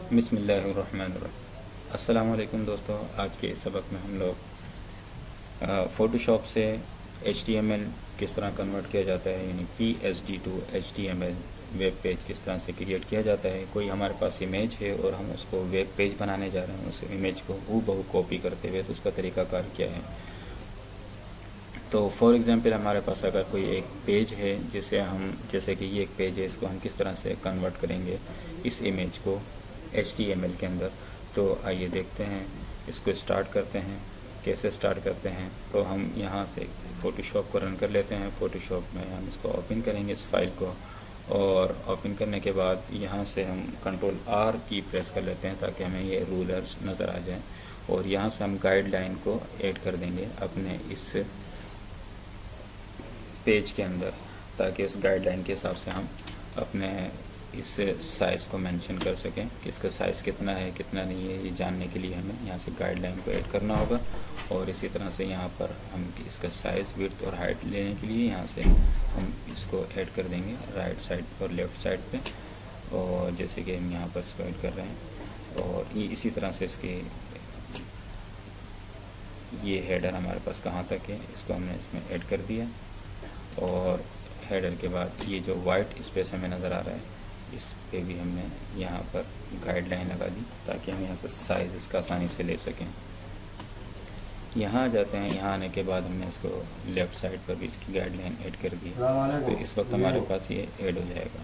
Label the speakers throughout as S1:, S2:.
S1: बिस्मिल्लाहिर्रहमानिर्रहीम। अस्सलाम वालेकुम दोस्तों, आज के इस सबक में हम लोग फ़ोटोशॉप से HTML किस तरह कन्वर्ट किया जाता है, यानी PSD to HTML web page किस तरह से क्रिएट किया जाता है। कोई हमारे पास इमेज है और हम उसको वेब पेज बनाने जा रहे हैं, उस इमेज को हूबहू कॉपी करते हुए, तो उसका तरीक़ाकार क्या है। तो फॉर एग्ज़ाम्पल हमारे पास अगर कोई एक पेज है जिसे हम, जैसे कि ये एक पेज है, इसको हम किस तरह से कन्वर्ट करेंगे इस इमेज को HTML के अंदर। तो आइए देखते हैं, इसको स्टार्ट करते हैं। कैसे स्टार्ट करते हैं, तो हम यहाँ से फ़ोटोशॉप को रन कर लेते हैं। फ़ोटोशॉप में हम इसको ओपन करेंगे इस फाइल को, और ओपन करने के बाद यहाँ से हम कंट्रोल R की प्रेस कर लेते हैं ताकि हमें ये रूलर्स नज़र आ जाएं। और यहाँ से हम गाइडलाइन को ऐड कर देंगे अपने इस पेज के अंदर, ताकि उस गाइडलाइन के हिसाब से हम अपने इस साइज़ को मेंशन कर सकें कि इसका साइज़ कितना है कितना नहीं है। ये जानने के लिए हमें यहाँ से गाइडलाइन को ऐड करना होगा। और इसी तरह से यहाँ पर हम इसका साइज़, विड्थ और हाइट लेने के लिए यहाँ से हम इसको ऐड कर देंगे राइट साइड और लेफ़्ट साइड पे। और जैसे कि हम यहाँ पर इसको ऐड कर रहे हैं, और ये इसी तरह से इसकी ये हेडर हमारे पास कहाँ तक है, इसको हमने इसमें ऐड कर दिया। और हेडर के बाद ये जो वाइट स्पेस हमें नज़र आ रहा है, इस पे भी हमने यहाँ पर गाइडलाइन लगा दी ताकि हम यहाँ से साइज़ इसका आसानी से ले सकें। यहाँ आ जाते हैं। यहाँ आने के बाद हमने इसको लेफ़्ट साइड पर भी इसकी गाइडलाइन ऐड कर दी, तो इस वक्त हमारे पास ये ऐड हो जाएगा।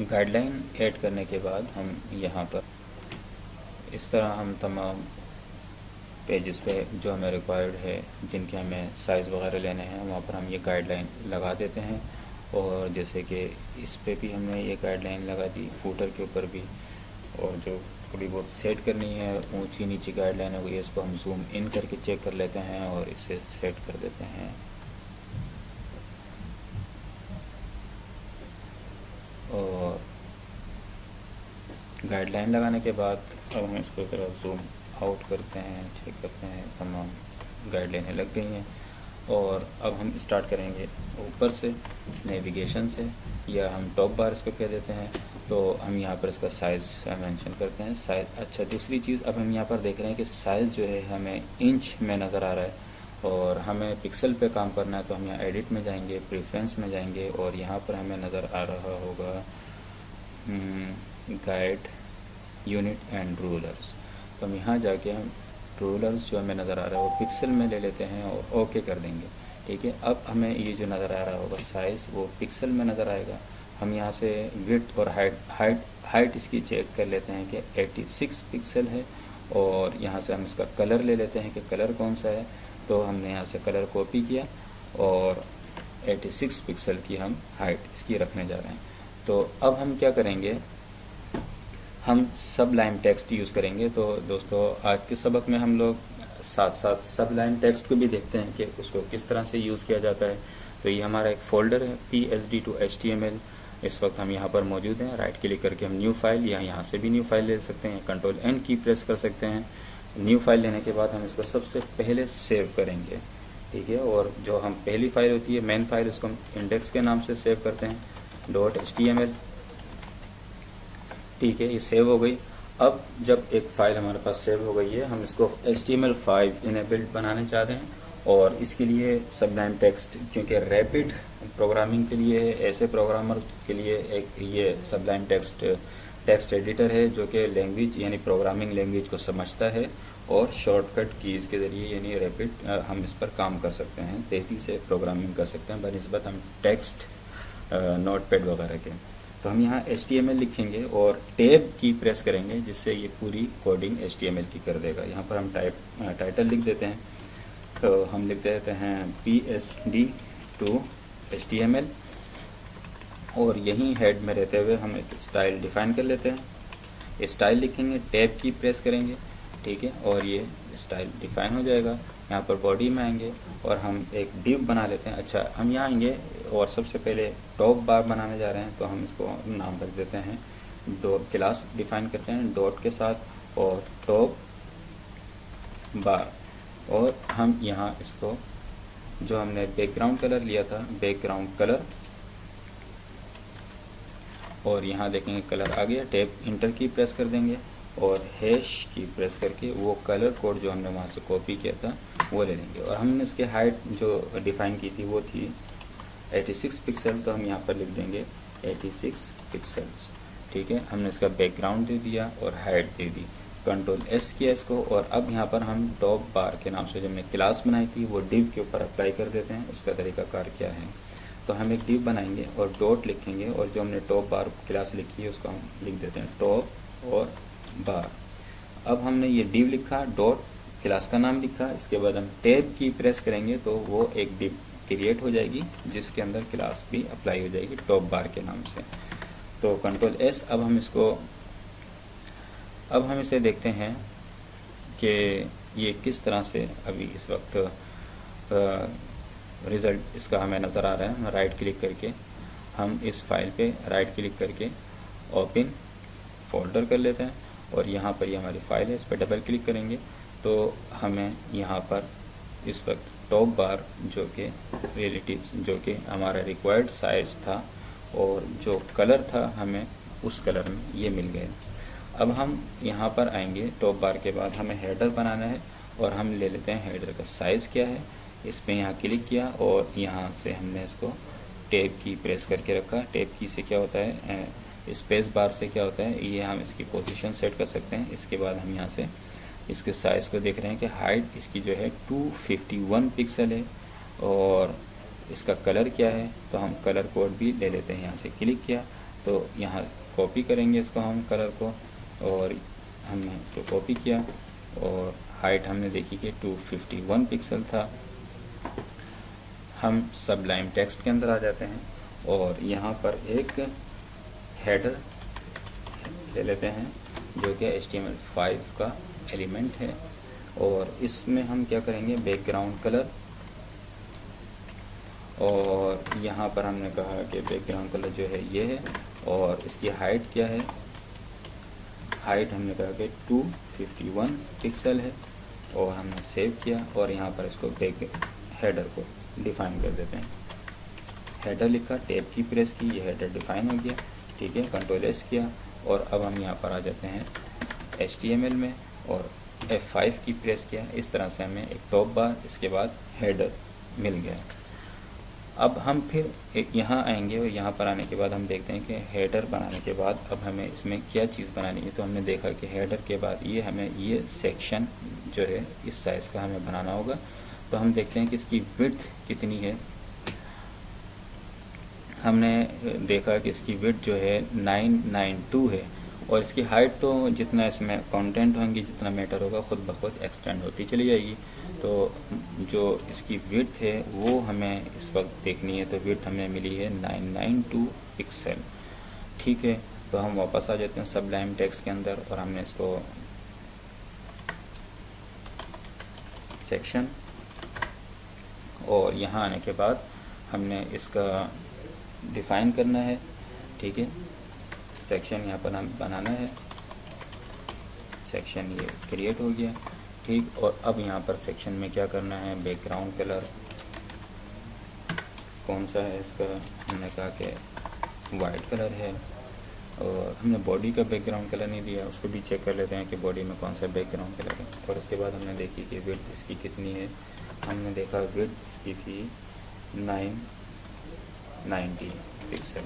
S1: गाइडलाइन ऐड करने के बाद हम यहाँ पर इस तरह हम तमाम पेजेस पे जो हमें रिक्वायर्ड है, जिनके हमें साइज़ वगैरह लेने हैं, वहाँ पर हम ये गाइडलाइन लगा देते हैं। और जैसे कि इस पे भी हमने ये गाइडलाइन लगा दी, फूटर के ऊपर भी। और जो थोड़ी बहुत सेट करनी है, ऊंची नीची गाइडलाइन हो गई, इसको हम जूम इन करके चेक कर लेते हैं और इसे सेट कर देते हैं। और गाइडलाइन लगाने के बाद अब हम इसको ज़रा जूम आउट करते हैं, चेक करते हैं, तमाम गाइडलाइनें लग गई हैं। और अब हम स्टार्ट करेंगे ऊपर से, नेविगेशन से, या हम टॉप बार इसको कह देते हैं। तो हम यहाँ पर इसका साइज़ मेंशन करते हैं, साइज़। अच्छा, दूसरी चीज़ अब हम यहाँ पर देख रहे हैं कि साइज़ जो है हमें इंच में नज़र आ रहा है, और हमें पिक्सल पे काम करना है। तो हम यहाँ एडिट में जाएंगे, प्रेफरेंस में जाएंगे, और यहाँ पर हमें नज़र आ रहा होगा गाइड, यूनिट एंड रूलर्स। तो हम यहाँ जाके हम रूलर्स जो हमें नज़र आ रहा है वो पिक्सल में ले लेते हैं और ओके कर देंगे। ठीक है, अब हमें ये जो नज़र आ रहा होगा साइज़, वो पिक्सल में नज़र आएगा। हम यहाँ से विड्थ और हाइट इसकी चेक कर लेते हैं कि 86 पिक्सल है। और यहाँ से हम इसका कलर ले लेते हैं कि कलर कौन सा है। तो हमने यहाँ से कलर कॉपी किया और 86 पिक्सल की हम हाइट इसकी रखने जा रहे हैं। तो अब हम क्या करेंगे, हम सबलाइन टेक्स्ट यूज़ करेंगे। तो दोस्तों, आज के सबक में हम लोग साथ साथ सबलाइन टेक्स्ट को भी देखते हैं कि उसको किस तरह से यूज़ किया जाता है। तो ये हमारा एक फ़ोल्डर है PSD टू HTML। इस वक्त हम यहाँ पर मौजूद हैं। राइट क्लिक करके हम न्यू फाइल, या यहाँ से भी न्यू फाइल ले सकते हैं, कंट्रोल N की प्रेस कर सकते हैं। न्यू फाइल लेने के बाद हम इसको सबसे पहले सेव करेंगे। ठीक है, और जो हम पहली फाइल होती है मेन फाइल, उसको हम इंडेक्स के नाम से सेव करते हैं, .html। ठीक है, ये सेव हो गई। अब जब एक फ़ाइल हमारे पास सेव हो गई है, हम इसको HTML5 इनेबल्ड बनाने चाहते हैं। और इसके लिए सबलाइन टेक्स्ट, क्योंकि रैपिड प्रोग्रामिंग के लिए, ऐसे प्रोग्रामर के लिए एक ये सबलाइन टेक्स्ट एडिटर है जो कि लैंग्वेज यानी प्रोग्रामिंग लैंग्वेज को समझता है, और शॉर्टकट कीज़ के ज़रिए यानी रैपिड हम इस पर काम कर सकते हैं, तेज़ी से प्रोग्रामिंग कर सकते हैं बनिस्बत हम टेक्स्ट नोटपैड वगैरह के। तो हम यहाँ HTML लिखेंगे और टैब की प्रेस करेंगे, जिससे ये पूरी कोडिंग HTML की कर देगा। यहाँ पर हम टाइटल लिख देते हैं। तो हम लिख देते हैं PSD टू HTML, और यहीं हेड में रहते हुए हम एक स्टाइल डिफ़ाइन कर लेते हैं। स्टाइल लिखेंगे, टैब की प्रेस करेंगे, ठीक है, और ये स्टाइल डिफ़ाइन हो जाएगा। यहाँ पर बॉडी में आएंगे और हम एक डिव बना लेते हैं। अच्छा, हम यहाँ आएंगे और सबसे पहले टॉप बार बनाने जा रहे हैं, तो हम इसको नाम रख देते हैं, क्लास डिफ़ाइन करते हैं डॉट के साथ, और टॉप बार। और हम यहाँ इसको, जो हमने बैकग्राउंड कलर लिया था, बैकग्राउंड कलर और यहाँ देखेंगे कलर आ गया। टैब इंटर की प्रेस कर देंगे और हैश की प्रेस करके वो कलर कोड जो हमने वहाँ से कॉपी किया था वो ले लेंगे। और हमने इसकी हाइट जो डिफ़ाइन की थी वो थी 86 पिक्सल, तो हम यहाँ पर लिख देंगे 86 पिक्सल्स। ठीक है, हमने इसका बैकग्राउंड दे दिया और हाइट दे दी। कंट्रोल एस किया इसको, और अब यहाँ पर हम टॉप बार के नाम से जो हमने क्लास बनाई थी वो डिव के ऊपर अप्लाई कर देते हैं। उसका तरीकाकार क्या है, तो हम एक डिव बनाएंगे और डॉट लिखेंगे, और जो हमने टॉप बार क्लास लिखी है उसको हम लिख देते हैं टॉप और बार। अब हमने ये डिव लिखा, डॉट क्लास का नाम लिखा, इसके बाद हम टैब की प्रेस करेंगे तो वो एक डिव क्रिएट हो जाएगी जिसके अंदर क्लास भी अप्लाई हो जाएगी टॉप बार के नाम से। तो कंट्रोल एस। अब हम इसे देखते हैं कि ये किस तरह से अभी इस वक्त रिज़ल्ट इसका हमें नज़र आ रहा है। राइट क्लिक करके हम इस फाइल पे राइट क्लिक करके ओपन फोल्डर कर लेते हैं, और यहाँ पर ये हमारी फाइल है, इस पर डबल क्लिक करेंगे तो हमें यहाँ पर इस वक्त टॉप बार जो कि जो कि हमारा रिक्वायर्ड साइज़ था और जो कलर था हमें उस कलर में ये मिल गए। अब हम यहाँ पर आएंगे, टॉप बार के बाद हमें हेडर बनाना है और हम ले लेते हैं हेडर का साइज़ क्या है। इस पर यहाँ क्लिक किया और यहाँ से हमने इसको टैब की प्रेस करके रखा। टैब की से क्या होता है, स्पेस बार से क्या होता है, ये हम इसकी पोजीशन सेट कर सकते हैं। इसके बाद हम यहाँ से इसके साइज़ को देख रहे हैं कि हाइट इसकी जो है 251 पिक्सल है, और इसका कलर क्या है, तो हम कलर कोड भी ले लेते हैं। यहाँ से क्लिक किया तो यहाँ कॉपी करेंगे इसको हम कलर को, और हमने इसको कॉपी किया और हाइट हमने देखी कि 251 पिक्सल था। हम सबलाइम टेक्स्ट के अंदर आ जाते हैं और यहाँ पर एक हेडर ले लेते हैं जो कि HTML5 का एलिमेंट है, और इसमें हम क्या करेंगे, बैकग्राउंड कलर, और यहाँ पर हमने कहा कि बैकग्राउंड कलर जो है ये है, और इसकी हाइट क्या है, हाइट हमने कहा कि 251 पिक्सल है, और हमने सेव किया और यहाँ पर इसको हेडर को डिफ़ाइन कर देते हैं। हेडर लिखा, टैब की प्रेस की, ये हेडर डिफ़ाइन हो गया। ठीक है, कंट्रोल एस किया और अब हम यहाँ पर आ जाते हैं HTML में और F5 की प्रेस किया। इस तरह से हमें एक टॉप बार, इसके बाद हेडर मिल गया। अब हम फिर यहाँ आएंगे और यहाँ पर आने के बाद हम देखते हैं कि हेडर बनाने के बाद अब हमें इसमें क्या चीज़ बनानी है। तो हमने देखा कि हेडर के बाद ये हमें ये सेक्शन जो है इस साइज़ का हमें बनाना होगा। तो हम देखते हैं कि इसकी विड्थ कितनी है। हमने देखा कि इसकी विड्थ जो है 992 है, और इसकी हाइट तो जितना इसमें कंटेंट होंगे, जितना मैटर होगा, ख़ुद ब खुद एक्सटेंड होती चली जाएगी। तो जो इसकी विड्थ है वो हमें इस वक्त देखनी है। तो विड्थ हमें मिली है 992 पिक्सल। ठीक है, तो हम वापस आ जाते हैं सबलाइम टेक्स्ट के अंदर और हमने इसको सेक्शन, और यहाँ आने के बाद हमने इसका डिफ़ाइन करना है। ठीक है, सेक्शन यहाँ पर हम बनाना है। सेक्शन ये क्रिएट हो गया। ठीक, और अब यहाँ पर सेक्शन में क्या करना है, बैकग्राउंड कलर कौन सा है इसका, हमने कहा कि वाइट कलर है, और हमने बॉडी का बैकग्राउंड कलर नहीं दिया, उसको भी चेक कर लेते हैं कि बॉडी में कौन सा बैकग्राउंड कलर है। और उसके बाद हमने देखी कि विड्थ इसकी कितनी है। हमने देखा विड्थ इसकी थी 990 पिक्सल।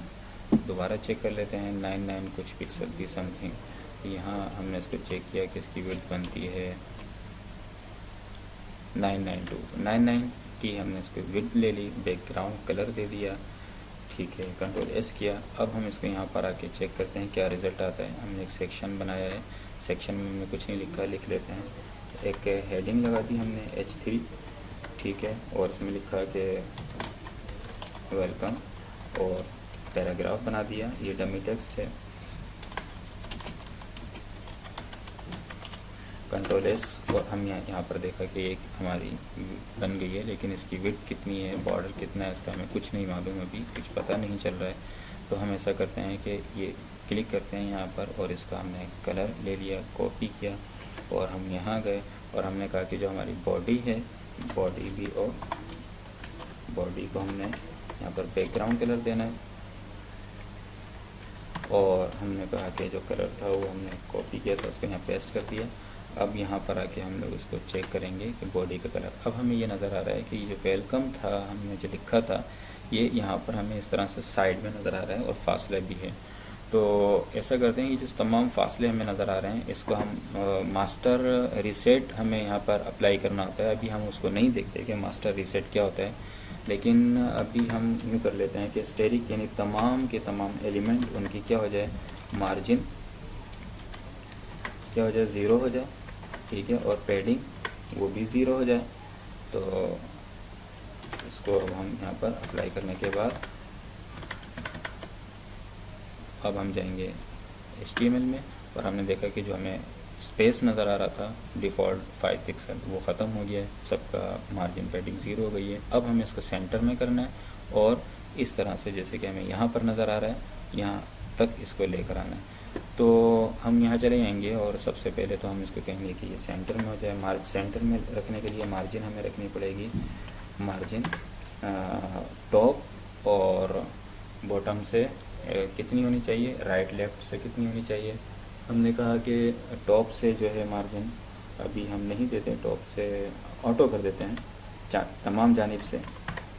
S1: दोबारा चेक कर लेते हैं, 99 कुछ पिक्सल थी समथिंग। यहाँ हमने इसको चेक किया कि इसकी विड्थ बनती है 990 हमने इसको विड्थ ले ली, बैकग्राउंड कलर दे दिया। ठीक है, कंट्रोल एस किया। अब हम इसको यहाँ पर आके चेक करते हैं क्या रिज़ल्ट आता है। हमने एक सेक्शन बनाया है, सेक्शन में हमने कुछ नहीं लिखा, लिख लेते हैं। एक हेडिंग लगा दी हमने H3। ठीक है, और इसमें लिखा कि वेलकम, और पैराग्राफ बना दिया। ये डमी टेक्स्ट है। कंट्रोल एस, और हम यहाँ पर देखा कि एक हमारी बन गई है, लेकिन इसकी विड्थ कितनी है, बॉर्डर कितना है, इसका हमें कुछ नहीं मालूम, अभी कुछ पता नहीं चल रहा है। तो हम ऐसा करते हैं कि ये क्लिक करते हैं यहाँ पर, और इसका हमने कलर ले लिया, कॉपी किया, और हम यहाँ गए और हमने कहा कि जो हमारी बॉडी है, बॉडी भी, और बॉडी को हमने यहाँ पर बैकग्राउंड कलर देना है। और हमने कहा कि जो कलर था वो हमने कॉपी किया था उसको यहाँ पेस्ट कर दिया। अब यहाँ पर आके हम लोग इसको चेक करेंगे कि बॉडी का कलर, अब हमें ये नज़र आ रहा है कि ये जो वेलकम था हमने जो लिखा था ये यहाँ पर हमें इस तरह से साइड में नज़र आ रहा है और फासला भी है। तो ऐसा करते हैं कि जो तमाम फासले हमें नज़र आ रहे हैं इसको हम मास्टर रीसेट हमें यहाँ पर अप्लाई करना होता है। अभी हम उसको नहीं देखते कि मास्टर रीसेट क्या होता है, लेकिन अभी हम यूँ कर लेते हैं कि स्टेरिक यानी तमाम के तमाम एलिमेंट उनकी क्या हो जाए, मार्जिन क्या हो जाए, ज़ीरो हो जाए, ठीक है, और पैडिंग वो भी ज़ीरो हो जाए। तो इसको अब हम यहाँ पर अप्लाई करने के बाद अब हम जाएंगे HTML में और हमने देखा कि जो हमें स्पेस नज़र आ रहा था डिफ़ॉल्ट 5 पिक्सल वो ख़त्म हो गया है, सबका मार्जिन पैडिंग ज़ीरो हो गई है। अब हमें इसको सेंटर में करना है और इस तरह से जैसे कि हमें यहाँ पर नज़र आ रहा है यहाँ तक इसको लेकर आना है। तो हम यहाँ चले जाएंगे और सबसे पहले तो हम इसको कहेंगे कि ये सेंटर में हो जाए। सेंटर में रखने के लिए मार्जिन हमें रखनी पड़ेगी, मार्जिन टॉप और बॉटम से कितनी होनी चाहिए, राइट लेफ़्ट से कितनी होनी चाहिए। हमने कहा कि टॉप से जो है मार्जिन अभी हम नहीं देते, टॉप से ऑटो कर देते हैं तमाम जानिब से।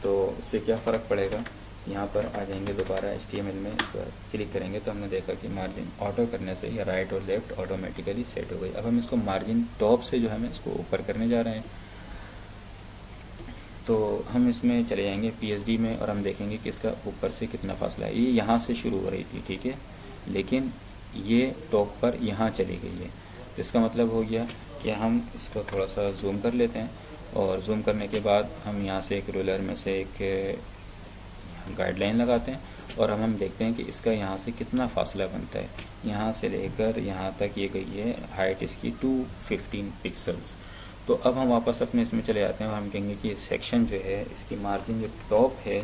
S1: तो इससे क्या फ़र्क पड़ेगा, यहाँ पर आ जाएंगे दोबारा HTML में, इस पर क्लिक करेंगे तो हमने देखा कि मार्जिन ऑटो करने से या राइट और लेफ़्ट ऑटोमेटिकली सेट हो गई। अब हम इसको मार्जिन टॉप से जो है हम इसको ऊपर करने जा रहे हैं। तो हम इसमें चले जाएंगे PSD में और हम देखेंगे कि इसका ऊपर से कितना फासला है। ये यहाँ से शुरू हो रही थी, ठीक है, लेकिन ये टॉप पर यहाँ चली गई है। तो इसका मतलब हो गया कि हम इसको थोड़ा सा जूम कर लेते हैं और जूम करने के बाद हम यहाँ से एक रूलर में से एक गाइडलाइन लगाते हैं और हम देखते हैं कि इसका यहाँ से कितना फासला बनता है। यहाँ से लेकर यहाँ तक ये गई है हाइट इसकी 215 पिक्सल्स। तो अब हम वापस अपने इसमें चले जाते हैं और हम कहेंगे कि सेक्शन जो है इसकी मार्जिन जो टॉप है,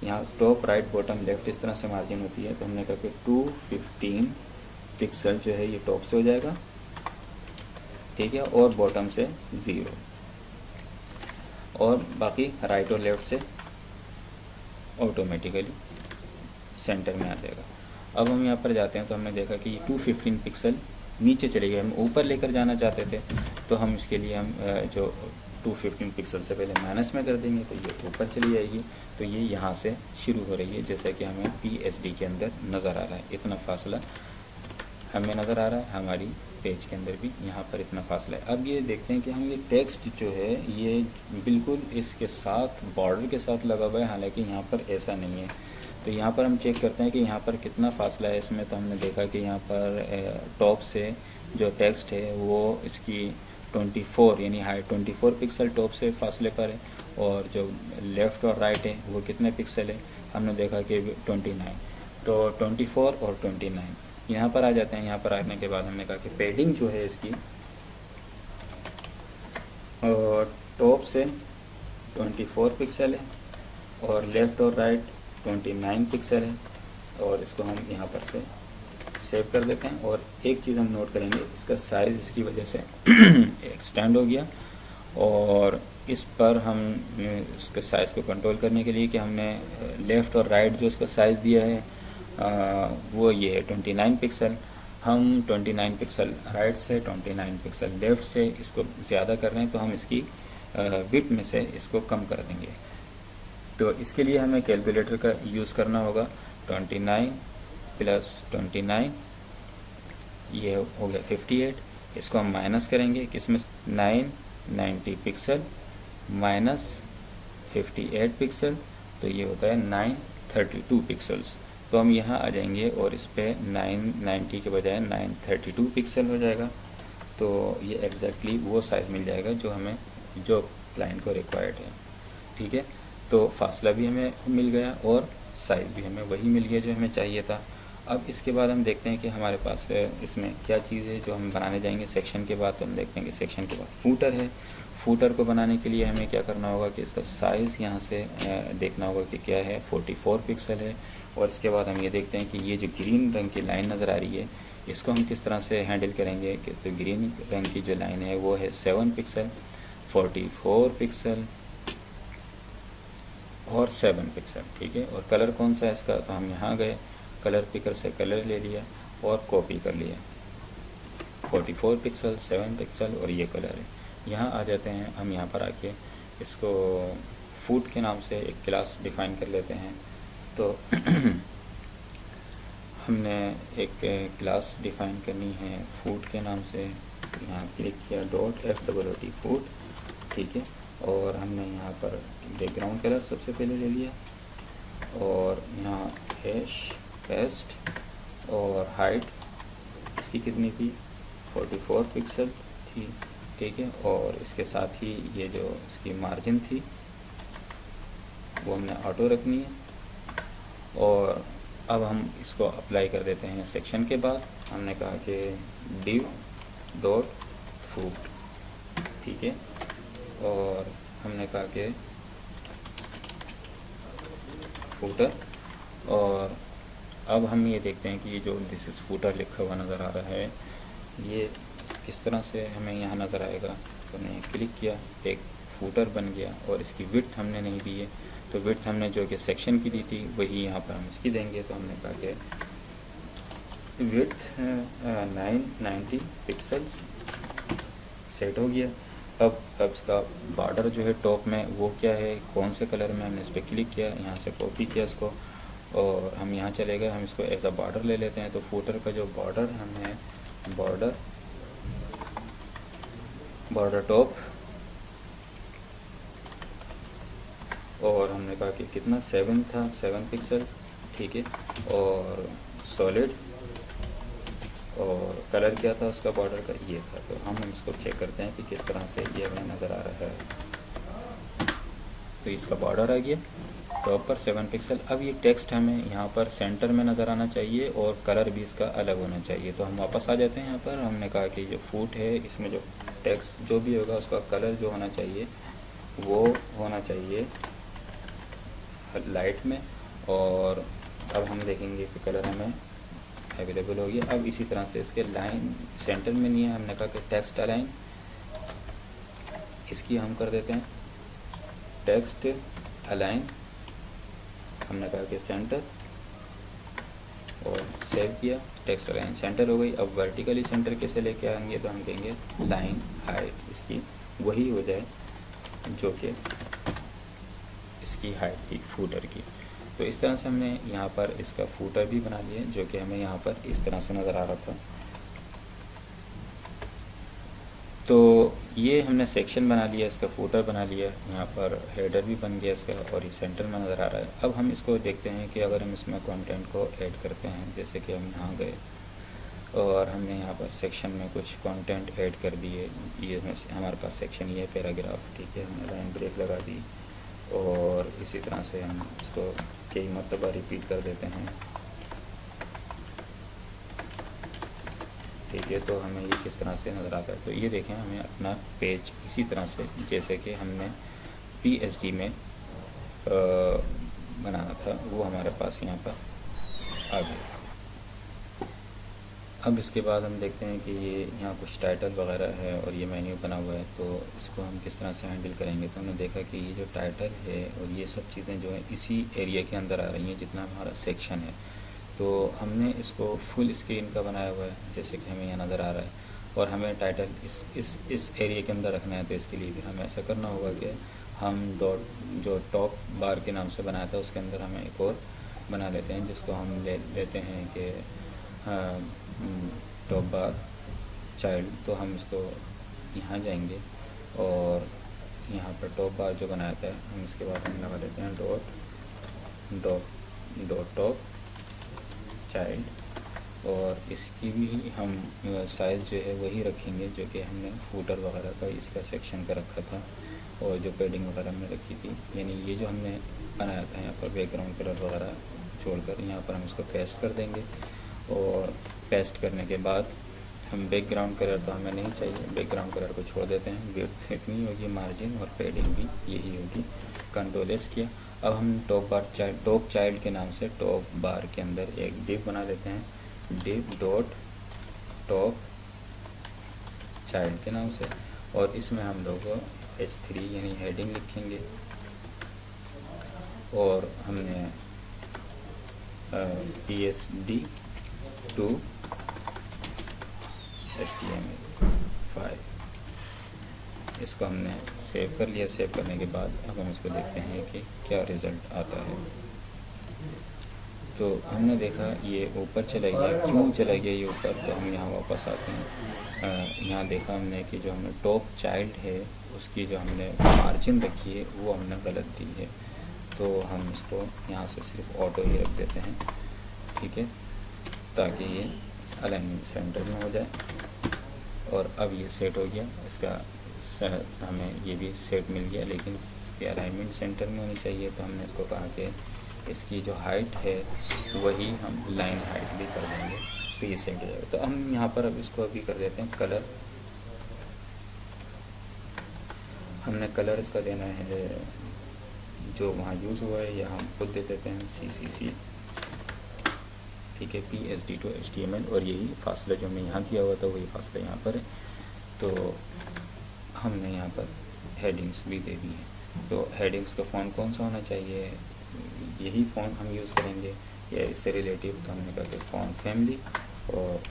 S1: यहाँ टॉप राइट बॉटम लेफ़्ट इस तरह से मार्जिन होती है। तो हमने कहा कि 215 पिक्सल जो है ये टॉप से हो जाएगा, ठीक है, और बॉटम से 0 और बाकी राइट और लेफ़्ट से ऑटोमेटिकली सेंटर में आ जाएगा। अब हम यहाँ पर जाते हैं तो हमने देखा कि ये 215 पिक्सल नीचे चले गए, हम ऊपर लेकर जाना चाहते थे तो हम इसके लिए हम जो 215 पिक्सल से पहले माइनस में कर देंगे तो ये ऊपर चली जाएगी। तो ये यहाँ से शुरू हो रही है जैसा कि हमें PSD के अंदर नज़र आ रहा है, इतना फासला हमें नज़र आ रहा है, हमारी पेज के अंदर भी यहाँ पर इतना फासला है। अब ये देखते हैं कि हम ये टेक्स्ट जो है ये बिल्कुल इसके साथ बॉर्डर के साथ लगा हुआ है, हालांकि यहाँ पर ऐसा नहीं है। तो यहाँ पर हम चेक करते हैं कि यहाँ पर कितना फासला है इसमें। तो हमने देखा कि यहाँ पर टॉप से जो टेक्स्ट है वो इसकी 24 यानी हाई 24 पिक्सल टॉप से फासले पर है और जो लेफ़्ट और राइट है वो कितने पिक्सल है, हमने देखा कि 29। तो 24 और 29 यहाँ पर आ जाते हैं। यहाँ पर आने के बाद हमने कहा कि पैडिंग जो है इसकी और टॉप से 24 पिक्सल है और लेफ़्ट और राइट 29 पिक्सल है और इसको हम यहाँ पर से सेव कर देते हैं। और एक चीज़ हम नोट करेंगे, इसका साइज़ इसकी वजह से एक्सटेंड हो गया और इस पर हम इसके साइज़ को कंट्रोल करने के लिए कि हमने लेफ़्ट और राइट जो इसका साइज़ दिया है वो ये है 29 पिक्सल। हम 29 पिक्सल राइट से 29 पिक्सल लेफ़्ट से इसको ज़्यादा कर रहे हैं तो हम इसकी विड्थ में से इसको कम कर देंगे। तो इसके लिए हमें कैलकुलेटर का यूज़ करना होगा। 29 प्लस 29 ये हो गया 58। इसको हम माइनस करेंगे किसमें, 990 पिक्सल माइनस 58 पिक्सल तो ये होता है 932 पिक्सल्स। तो हम यहाँ आ जाएंगे और इस पर 990 के बजाय 932 पिक्सल हो जाएगा। तो ये एग्जैक्टली वो साइज़ मिल जाएगा जो हमें जो क्लाइंट को रिक्वायर्ड है, ठीक है। तो फासला भी हमें मिल गया और साइज़ भी हमें वही मिल गया जो हमें चाहिए था। अब इसके बाद हम देखते हैं कि हमारे पास इसमें क्या चीज़ है जो हम बनाने जाएंगे सेक्शन के बाद। तो हम देखते हैं कि सेक्शन के बाद फूटर है। फूटर को बनाने के लिए हमें क्या करना होगा कि इसका साइज़ यहाँ से देखना होगा कि क्या है, 44 पिक्सल है। और इसके बाद हम ये देखते हैं कि ये जो ग्रीन रंग की लाइन नज़र आ रही है इसको हम किस तरह से हैंडल करेंगे कि तो ग्रीन रंग की जो लाइन है वो है 7 पिक्सल, 44 पिक्सल और 7 पिक्सल, ठीक है। और कलर कौन सा है इसका, तो हम यहाँ गए कलर पिकर से कलर ले लिया और कॉपी कर लिया। 44 पिक्सल, 7 पिक्सल और ये कलर है। यहाँ आ जाते हैं हम, यहाँ पर आके इसको फूड के नाम से एक क्लास डिफ़ाइन कर लेते हैं। तो हमने एक क्लास डिफ़ाइन करनी है फूड के नाम से, यहाँ क्लिक किया .FOOT फूड, ठीक है। और हमने यहाँ पर बैकग्राउंड कलर सबसे पहले ले लिया और यहाँ हैश पेस्ट और हाइट इसकी कितनी थी 44 पिक्सल थी, ठीक है। और इसके साथ ही ये जो इसकी मार्जिन थी वो हमने ऑटो रखनी है। और अब हम इसको अप्लाई कर देते हैं सेक्शन के बाद। हमने कहा कि div.foot, ठीक है। और हमने कहा कि फूटर, और अब हम ये देखते हैं कि ये जो दिस इज़ फूटर लिखा हुआ नज़र आ रहा है ये किस तरह से हमें यहाँ नज़र आएगा। तो हमने क्लिक किया, एक फूटर बन गया और इसकी विड्थ हमने नहीं दी है, तो विड्थ हमने जो कि सेक्शन की दी थी वही यहाँ पर हम इसकी देंगे। तो हमने कहा कि विड्थ 990 पिक्सल्स सेट हो गया। अब इसका बॉर्डर जो है टॉप में वो क्या है, कौन से कलर में, हमने इस पर क्लिक किया, यहाँ से कॉपी किया इसको और हम यहाँ चले गए, हम इसको एज अ बॉर्डर ले लेते हैं। तो फूटर का जो बॉर्डर हमने बॉर्डर टॉप, और हमने कहा कि कितना 7 था, 7 पिक्सल, ठीक है। और सॉलिड, और कलर क्या था उसका बॉर्डर का, ये था। तो हम इसको चेक करते हैं कि किस तरह से ये हमें नज़र आ रहा है। तो इसका बॉर्डर आ गया टॉप पर 7 पिक्सल। अब ये टेक्स्ट हमें यहाँ पर सेंटर में नज़र आना चाहिए और कलर भी इसका अलग होना चाहिए। तो हम वापस आ जाते हैं यहाँ पर। हमने कहा कि जो फूट है इसमें जो टेक्स्ट जो भी होगा उसका कलर जो होना चाहिए वो होना चाहिए लाइट में। और अब हम देखेंगे कि कलर हमें अवेलेबल हो गया। अब इसी तरह से इसके लाइन सेंटर में नहीं है, हमने कहा कि टेक्स्ट अलाइन, इसकी हम कर देते हैं टेक्स्ट अलाइन, हमने कहा कि सेंटर, और सेव किया, टेक्स्ट अलाइन सेंटर हो गई। अब वर्टिकली सेंटर कैसे लेके आएंगे, तो हम कहेंगे लाइन हाइट इसकी वही हो जाए जो कि इसकी हाइट थी फूटर की। तो इस तरह से हमने यहाँ पर इसका फूटर भी बना लिया जो कि हमें यहाँ पर इस तरह से नज़र आ रहा था। तो ये हमने सेक्शन बना लिया, इसका फूटर बना लिया, यहाँ पर हेडर भी बन गया इसका और ये सेंटर में नज़र आ रहा है। अब हम इसको देखते हैं कि अगर हम इसमें कंटेंट को ऐड करते हैं, जैसे कि हम यहाँ गए और हमने यहाँ पर सेक्शन में कुछ कंटेंट ऐड कर दिए। ये हमारे पास सेक्शन ये पैराग्राफ, ठीक है, हमने लाइन ब्रेक लगा दी और इसी तरह से हम इसको कई मरतबा रिपीट कर देते हैं, ठीक है। तो हमें ये किस तरह से नज़र आता है। तो ये देखें, हमें अपना पेज इसी तरह से जैसे कि हमने PSD में बनाना था वो हमारे पास यहाँ पर आ गया। अब इसके बाद हम देखते हैं कि ये यहाँ कुछ टाइटल वगैरह है और ये मेन्यू बना हुआ है, तो इसको हम किस तरह से हैंडल करेंगे। तो हमने देखा कि ये जो टाइटल है और ये सब चीज़ें जो है इसी एरिया के अंदर आ रही हैं जितना हमारा सेक्शन है। तो हमने इसको फुल स्क्रीन का बनाया हुआ है जैसे कि हमें यहाँ नज़र आ रहा है, और हमें टाइटल इस एरिया के अंदर रखना है। तो इसके लिए भी हमें ऐसा करना होगा कि हम जो टॉप बार के नाम से बनाया था उसके अंदर हमें एक और बना लेते हैं, जिसको हम लेते हैं कि टॉप बार चाइल्ड। तो हम इसको यहाँ जाएंगे और यहाँ पर टॉप बार जो बनाया था हम इसके बाद हम लगा देते हैं डॉट टॉप चाइल्ड, और इसकी भी हम साइज़ जो है वही रखेंगे जो कि हमने फूटर वगैरह का इसका सेक्शन का रखा था और जो पैडिंग वगैरह हमने रखी थी। यानी ये जो हमने बनाया था यहाँ पर बैकग्राउंड कलर वगैरह छोड़कर यहाँ पर हम इसको पेस्ट कर देंगे, और पेस्ट करने के बाद हम बैकग्राउंड कलर तो हमें नहीं चाहिए, बैकग्राउंड कलर को छोड़ देते हैं। विड्थ इतनी होगी, मार्जिन और पैडिंग भी यही होगी। कंट्रोल एस किया। अब हम टॉप चाइल्ड के नाम से टॉप बार के अंदर एक डिव बना लेते हैं, डिव डॉट टॉप चाइल्ड के नाम से, और इसमें हम लोग H3 यानी हेडिंग लिखेंगे। और हमने PSD to HTML5। इसको हमने सेव कर लिया। सेव करने के बाद अब हम इसको देखते हैं कि क्या रिज़ल्ट आता है। तो हमने देखा ये ऊपर चला गया। क्यों चला गया ये ऊपर? तो हम यहाँ वापस आते हैं। यहाँ देखा हमने कि जो हमने टॉप चाइल्ड है उसकी जो हमने मार्जिन रखी है वो हमने गलत दी है। तो हम इसको यहाँ से सिर्फ ऑटो ही रख देते हैं, ठीक है, ताकि ये अलाइनमेंट सेंटर में हो जाए। और अब ये सेट हो गया। इसका हमें ये भी सेट मिल गया, लेकिन इसके अलाइनमेंट सेंटर में होनी चाहिए। तो हमने इसको कहा कि इसकी जो हाइट है वही हम लाइन हाइट भी कर देंगे, तो ये सेट हो जाएगा। तो हम यहाँ पर अब इसको अभी कर देते हैं कलर। हमने कलर इसका देना है जो वहाँ यूज़ हुआ है, या हम खुद दे देते हैं CCC, ठीक है, PSD to HTML। और यही फासला जो हमने यहाँ दिया हुआ था वही फासला यहाँ पर है। तो हमने यहाँ पर हेडिंग्स भी दे दी है। तो हेडिंग्स का फ़ॉन्ट कौन सा होना चाहिए? यही फ़ॉन्ट हम यूज़ करेंगे या इससे रिलेटिव। तो हमने कहा कि फ़ॉन्ट फैमिली और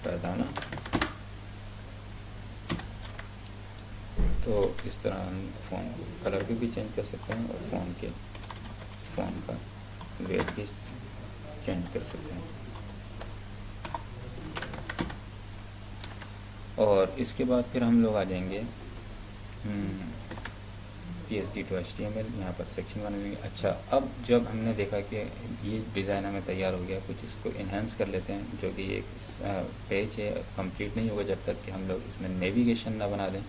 S1: पैदाना। तो इस तरह हम फ़ॉन्ट कलर भी चेंज कर सकते हैं और फ़ॉन्ट का वेट भी चेंज कर सकते हैं। और इसके बाद फिर हम लोग आ जाएंगे PSD to HTML। यहाँ पर सेक्शन बना लेंगे। अच्छा, अब जब हमने देखा कि ये डिज़ाइन हमें तैयार हो गया, कुछ इसको इन्हेंस कर लेते हैं, जो कि एक पेज है कंप्लीट नहीं होगा जब तक कि हम लोग इसमें नेविगेशन ना बना दें।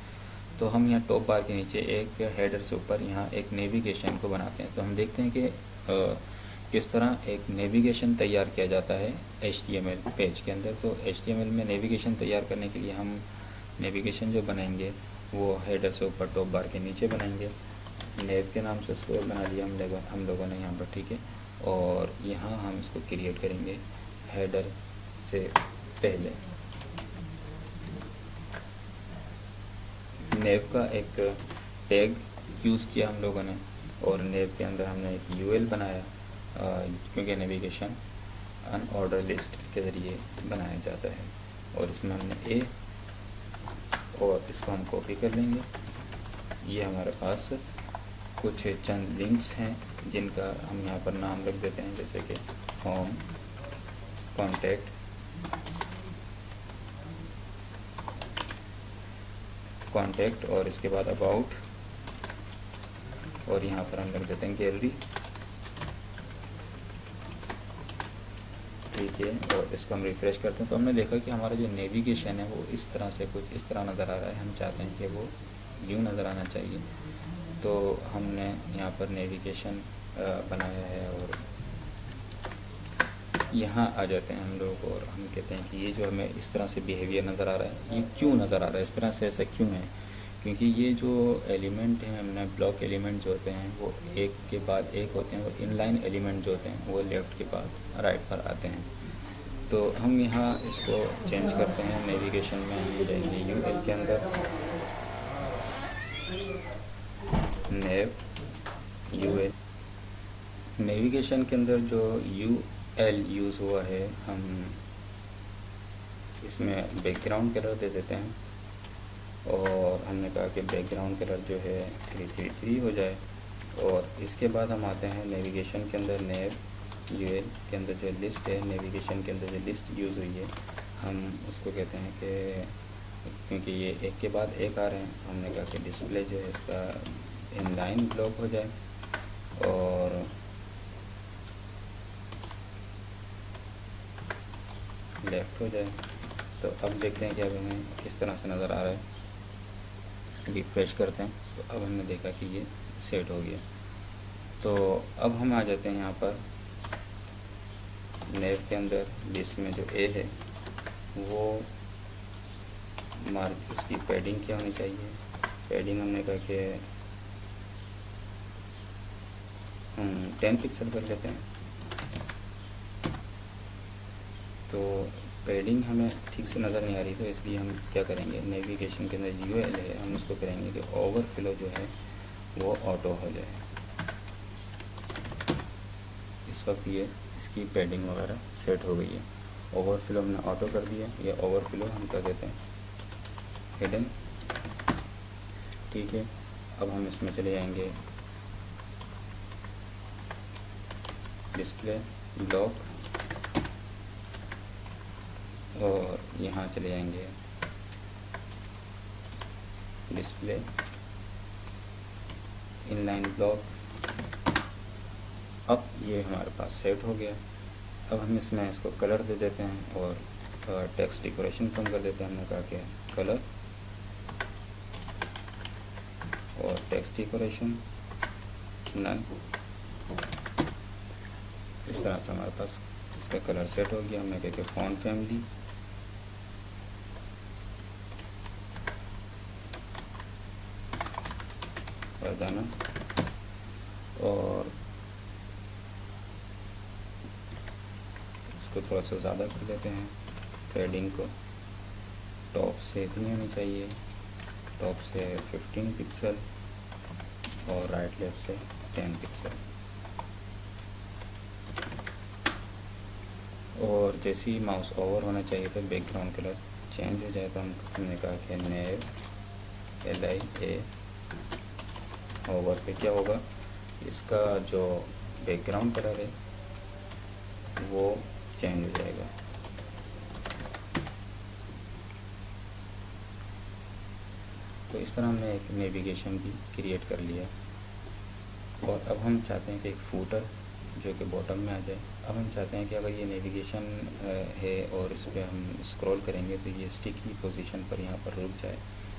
S1: तो हम यहाँ टॉप बार के नीचे एक हेडर से ऊपर यहाँ एक नेविगेशन को बनाते हैं। तो हम देखते हैं कि किस तरह एक नेविगेशन तैयार किया जाता है HTML पेज के अंदर। तो HTML में नेविगेशन तैयार करने के लिए हम नेविगेशन जो बनाएंगे वो हेडर से ऊपर टॉप बार के नीचे बनाएंगे। नेव के नाम से उसको बना लिया हम लोगों ने यहाँ पर, ठीक है। और यहाँ हम इसको क्रिएट करेंगे हेडर से पहले। नेव का एक टैग यूज़ किया हम लोगों ने, और नेव के अंदर हमने एक UL बनाया, क्योंकि नेविगेशन अनऑर्डर लिस्ट के ज़रिए बनाया जाता है। और इसमें हमने और इसको हम कॉपी कर लेंगे। ये हमारे पास कुछ चंद लिंक्स हैं जिनका हम यहाँ पर नाम रख देते हैं, जैसे कि होम, कॉन्टैक्ट और इसके बाद अबाउट, और यहाँ पर हम रख देते हैं गैलरी, ठीक है। और इसको हम रिफ़्रेश करते हैं तो हमने देखा कि हमारा जो नेविगेशन है वो इस तरह से कुछ इस तरह नज़र आ रहा है। हम चाहते हैं कि वो यूँ नज़र आना चाहिए। तो हमने यहाँ पर नेविगेशन बनाया है और यहाँ आ जाते हैं हम लोग, और हम कहते हैं कि ये जो हमें इस तरह से बिहेवियर नज़र आ रहा है, ये क्यों नज़र आ रहा है इस तरह से, ऐसा क्यों है? क्योंकि ये जो एलिमेंट हैं, हमने ब्लॉक एलिमेंट जो होते हैं वो एक के बाद एक होते हैं, और इनलाइन एलिमेंट जो होते हैं वो लेफ़्ट के बाद राइट पर आते हैं। तो हम यहाँ इसको चेंज करते हैं। नेविगेशन में हम जाएंगे UL के अंदर, नेव UL। नेविगेशन के अंदर जो UL यूज़ हुआ है, हम इसमें बैकग्राउंड कलर दे देते हैं। और हमने कहा कि बैकग्राउंड कलर जो है 333 हो जाए। और इसके बाद हम आते हैं नेविगेशन के अंदर, नेव UL के अंदर जो लिस्ट है, नेविगेशन के अंदर जो लिस्ट यूज़ हुई है, हम उसको कहते हैं कि क्योंकि ये एक के बाद एक आ रहे हैं, हमने कहा कि डिस्प्ले जो है इसका इनलाइन ब्लॉक हो जाए और लेफ़्ट हो जाए। तो अब देखते हैं कि अब हमें किस तरह से नज़र आ रहा है। रिफ्रेश करते हैं तो अब हमने देखा कि ये सेट हो गया। तो अब हम आ जाते हैं यहाँ पर नेव के अंदर, लिस्ट में जो A है वो मार्क, उसकी पैडिंग क्या होनी चाहिए? पैडिंग हमने कहा कि 10 पिक्सल कर लेते हैं। तो पैडिंग हमें ठीक से नज़र नहीं आ रही, तो इसलिए हम क्या करेंगे, नेविगेशन के अंदर UL है, हम उसको करेंगे कि ओवरफ्लो जो है वो ऑटो हो जाए। इस वक्त ये इसकी पैडिंग वगैरह सेट हो गई है। ओवरफ्लो हमने ऑटो कर दिया, ये ओवरफ्लो हम कर देते हैं हिडन। ठीक है, अब हम इसमें चले जाएंगे डिस्प्ले ब्लॉक और यहाँ चले जाएंगे डिस्प्ले इनलाइन ब्लॉक। अब ये हमारे पास सेट हो गया। अब हम इसमें इसको कलर दे देते हैं और टेक्स्ट डेकोरेशन कम कर देते हैं। हमने कहा कि कलर और टेक्स्ट डेकोरेशन नन। इस तरह से हमारे पास इसका कलर सेट हो गया। हमने कहा कि फॉन्ट फैमिली वर्दाना और इसको थोड़ा सा ज़्यादा कर देते हैं। पैडिंग को टॉप से इतनी होनी चाहिए, टॉप से 15 पिक्सल और राइट लेफ्ट से 10 पिक्सल। और जैसे ही माउस ओवर होना चाहिए तो बैकग्राउंड कलर चेंज हो जाए तो हमने कहा कि नेव LIA ओवर पे क्या होगा, इसका जो बैकग्राउंड कलर है वो चेंज हो जाएगा। तो इस तरह हमने एक नेविगेशन भी क्रिएट कर लिया। और अब हम चाहते हैं कि एक फूटर जो कि बॉटम में आ जाए। अब हम चाहते हैं कि अगर ये नेविगेशन है और इस पर हम स्क्रॉल करेंगे तो ये स्टिक की पोजीशन पर यहाँ पर रुक जाए।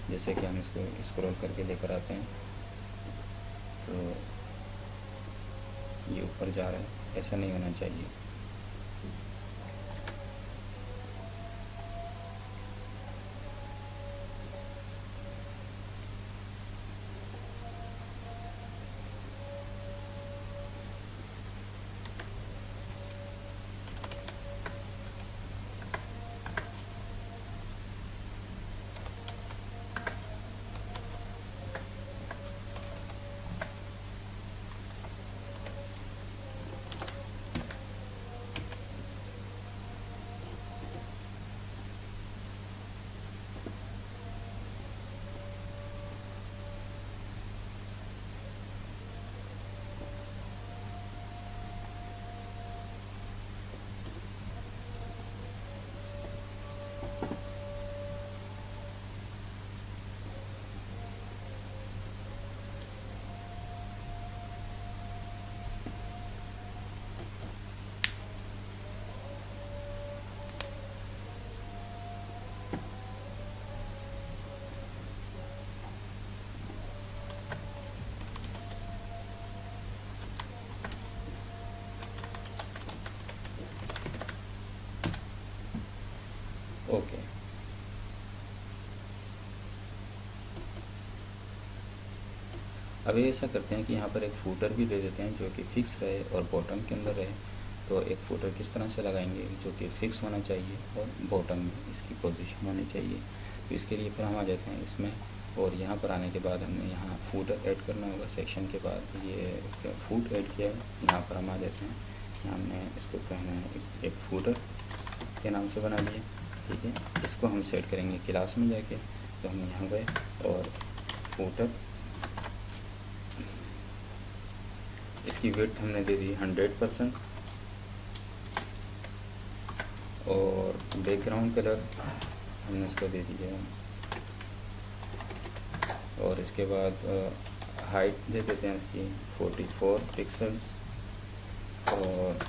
S1: जैसे कि हम इसको स्क्रॉल करके लेकर आते हैं तो ये ऊपर जा रहा है, ऐसा नहीं होना चाहिए। ओके, अब ये ऐसा करते हैं कि यहाँ पर एक फूटर भी दे देते हैं जो कि फिक्स रहे और बॉटम के अंदर रहे। तो एक फूटर किस तरह से लगाएंगे जो कि फिक्स होना चाहिए और बॉटम में इसकी पोजीशन होनी चाहिए। तो इसके लिए फिर हम आ जाते हैं इसमें और यहाँ पर आने के बाद हमने यहाँ फूटर ऐड करना होगा। सेक्शन के बाद ये फूट ऐड किया है, यहाँ पर हम आ जाते हैं। यहाँ हमने इसको कहना है एक फूटर के नाम से बना लिया। ठीक है, इसको हम सेट करेंगे क्लास में जाके। तो हम यहाँ गए और फूटर, इसकी विड्थ हमने दे दी 100% और बैकग्राउंड कलर हमने इसको दे दिया और इसके बाद हाइट दे देते हैं इसकी 44 पिक्सल्स। और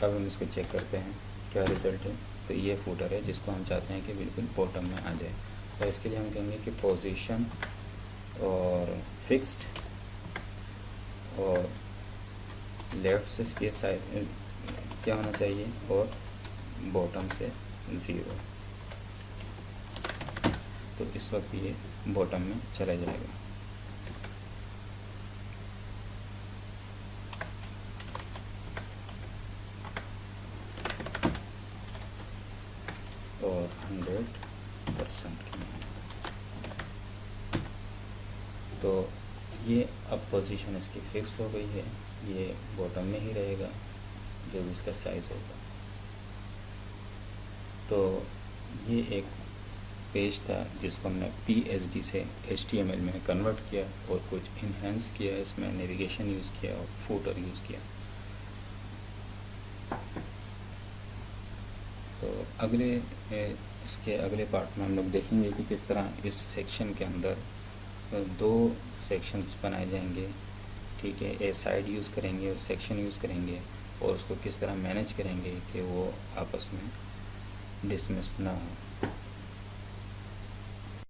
S1: अब हम इसको चेक करते हैं क्या रिज़ल्ट है। तो ये फूटर है जिसको हम चाहते हैं कि बिल्कुल बॉटम में आ जाए। तो इसके लिए हम कहेंगे कि पोजीशन और फिक्स्ड और लेफ़्ट से इसके साइड क्या होना चाहिए और बॉटम से 0। तो इस वक्त ये बॉटम में चला जाएगा। और 100% तो ये अब पोजीशन इसकी फिक्स हो गई है, ये बॉटम में ही रहेगा। जो भी इसका साइज़ होगा। तो ये एक पेज था जिसको हमने PSD से HTML में कन्वर्ट किया और कुछ इन्हेंस किया, इसमें नेविगेशन यूज़ किया और फूटर यूज़ किया। तो इसके अगले पार्ट में हम लोग देखेंगे कि किस तरह इस सेक्शन के अंदर दो सेक्शंस बनाए जाएंगे, ठीक है। ए साइड यूज़ करेंगे और सेक्शन यूज़ करेंगे, और उसको किस तरह मैनेज करेंगे कि वो आपस में डिसमिस ना हो।